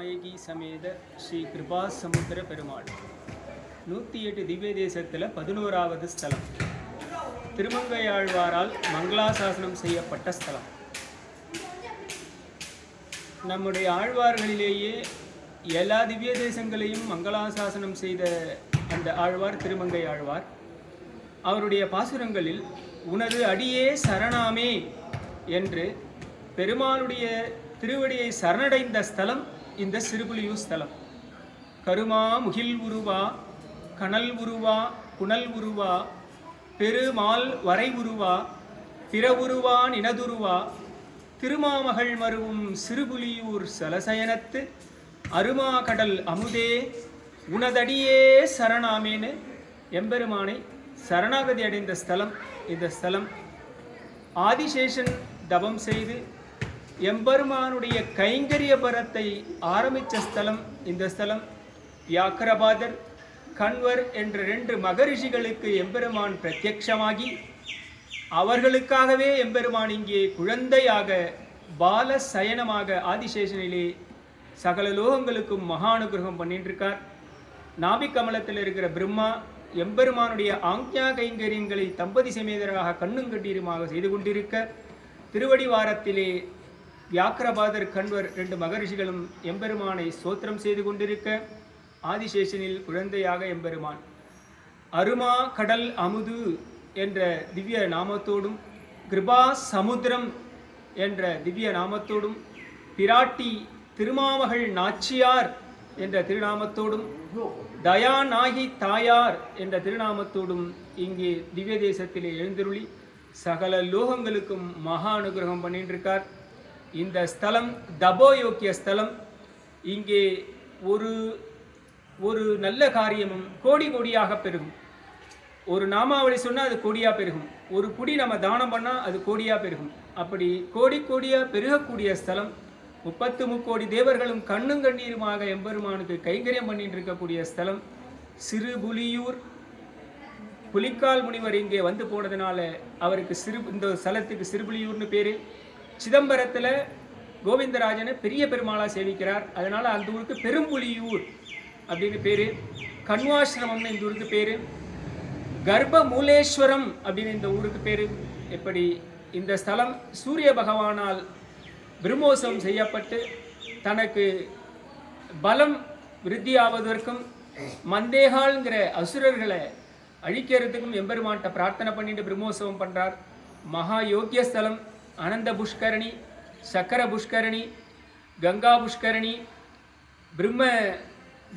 நாயகி சமேத ஸ்ரீ கிருபா சமுத்திர பெருமாள் 108 திவ்ய தேசத்தில் 11வது ஸ்தலம். திருமங்கையாழ்வாரால் மங்களாசாசனம் செய்யப்பட்ட ஸ்தலம். நம்முடைய ஆழ்வார்களிலேயே எல்லா திவ்ய தேசங்களையும் மங்களாசாசனம் செய்த அந்த ஆழ்வார் திருமங்கை ஆழ்வார். அவருடைய பாசுரங்களில் உனது அடியே சரணாமே என்று பெருமாளுடைய திருவடியை சரணடைந்த ஸ்தலம் இந்த சிறுபுலியூர் ஸ்தலம். கருமா முகில் உருவா கனல் உருவா புனல் உருவா பெருமாள் வரை உருவா பிற உருவா நினதுருவா திருமாமகள் மருவும் சிறுபுலியூர் சலசயனத்து அருமா கடல் அமுதே உனதடியே சரணாமேன்னு எம்பெருமானை சரணாகதி அடைந்த ஸ்தலம் இந்த ஸ்தலம். ஆதிசேஷன் தவம் செய்து எம்பெருமானுடைய கைங்கரிய பரத்தை ஆரம்பித்த ஸ்தலம் இந்த ஸ்தலம். வியாக்கரபாதர் கண்வர் என்ற 2 மகரிஷிகளுக்கு எம்பெருமான் பிரத்யக்ஷமாகி அவர்களுக்காகவே எம்பெருமான் இங்கே குழந்தையாக பால சயனமாக ஆதிசேஷனிலே சகல லோகங்களுக்கும் மகானுகிரகம் பண்ணிட்டு இருக்கார். நாபிக்கமலத்தில் இருக்கிற பிரம்மா எம்பெருமானுடைய ஆக்ஞா கைங்கரியங்களை தம்பதி சமேதராக கண்ணும் கட்டீருமாக செய்து கொண்டிருக்க திருவடிவாரத்திலே வியாக்கரபாதர் கண்வர் 2 மகரிஷிகளும் எம்பெருமானை ஸ்தோத்திரம் செய்து கொண்டிருக்க ஆதிசேஷனில் குழந்தையாக எம்பெருமான் அருமா கடல் அமுது என்ற திவ்ய நாமத்தோடும் கிருபா சமுத்திரம் என்ற திவ்ய நாமத்தோடும் பிராட்டி திருமாமகள் நாச்சியார் என்ற திருநாமத்தோடும் தயாநாயகி தாயார் என்ற திருநாமத்தோடும் இங்கே திவ்ய தேசத்திலே எழுந்தருளி சகல லோகங்களுக்கும் மகா அனுகிரகம் பண்ணிட்டு இருக்கார். இந்த ஸ்தலம் தபோயோக்கிய ஸ்தலம். இங்கே ஒரு நல்ல காரியமும் கோடி கோடியாக பெருகும். ஒரு நாமாவளி சொன்னால் அது கோடியாக பெருகும். ஒரு குடி நம்ம தானம் பண்ணால் அது கோடியாக பெருகும். அப்படி கோடி கோடியாக பெருகக்கூடிய ஸ்தலம். 33 தேவர்களும் கண்ணும் கண்ணீருமாக எம்பெருமானுக்கு கைங்கரியம் பண்ணிட்டு இருக்கக்கூடிய ஸ்தலம் சிறுபுலியூர். புலிக்கால் முனிவர் இங்கே வந்து போனதுனால அவருக்கு இந்த ஸ்தலத்துக்கு சிறுபுலியூர்னு பேர். சிதம்பரத்தில் கோவிந்தராஜனை பெரிய பெருமாளாக சேவிக்கிறார். அதனால் அந்த ஊருக்கு பெரும்புலியூர் அப்படின்னு பேர். கண்வாசிரமம்னு இந்த ஊருக்கு பேர். கர்ப்ப மூலேஸ்வரம் அப்படின்னு இந்த ஊருக்கு பேர். எப்படி இந்த ஸ்தலம் சூரிய பகவானால் பிரம்மோற்சவம் செய்யப்பட்டு தனக்கு பலம் விருத்தியாவதற்கும் மந்தேகால்ங்கிற அசுரர்களை அழிக்கிறதுக்கும் எம்பெருமான்கிட்ட பிரார்த்தனை பண்ணிட்டு பிரம்மோற்சவம் பண்ணுறார். மகா யோக்கிய ஸ்தலம். அனந்த புஷ்கரணி, சக்கர புஷ்கரணி, கங்கா புஷ்கரணி, பிரம்ம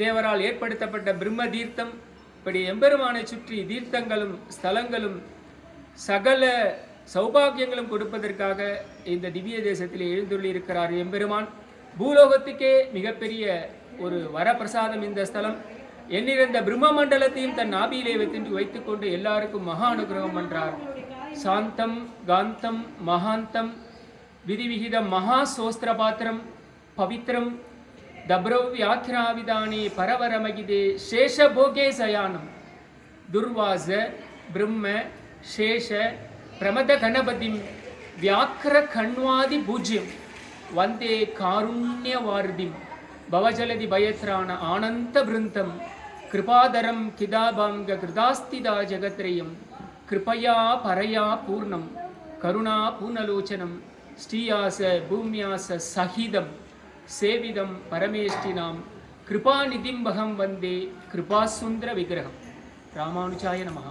தேவரால் ஏற்படுத்தப்பட்ட பிரம்ம தீர்த்தம். இப்படி எம்பெருமானை சுற்றி தீர்த்தங்களும் ஸ்தலங்களும் சகல சௌபாகியங்களும் கொடுப்பதற்காக இந்த திவ்ய தேசத்தில் எழுந்துள்ளி இருக்கிறார் எம்பெருமான். பூலோகத்துக்கே மிகப்பெரிய ஒரு வரப்பிரசாதம் இந்த ஸ்தலம். எண்ணிறந்த பிரம்ம மண்டலத்தையும் தன் நாபியிலே வைத்துக்கொண்டு எல்லாருக்கும் மகா அனுகிரகம் பண்றார். சாந்தம் காந்தம் மகாந்தம் விதிவிகிதம் மகா சோஸ்திரபாத்திரம் பவித்ரம் தப்ரவ் வியாக்கிராவிதானே பரவரமகிதே சேஷபோகே சயானம் துர்வாச பிரம்ம சேஷ பிரமத கணபதிம் வியாக்கிர கண்வாதி பூஜ்யம் வந்தே காருண்யவார்திம் பவஜலதி பயத்ரான ஆனந்த பிருந்தம் கிருபாதரம் கிதாபாங்க கிருதாஸ்திதா ஜகத்ரயம் கிருபயா பரயா பூர்ணம் கருணா பூர்ணலோச்சனம் ஸ்ரீயாச பூமியாச சகிதம் சேவிதம் பரமேஷ்டினாம் கிருபாநிதிம் பகம் வந்தே கிருபாசுந்தர விக்கிரகம். ராமானுஜாய நமஹ.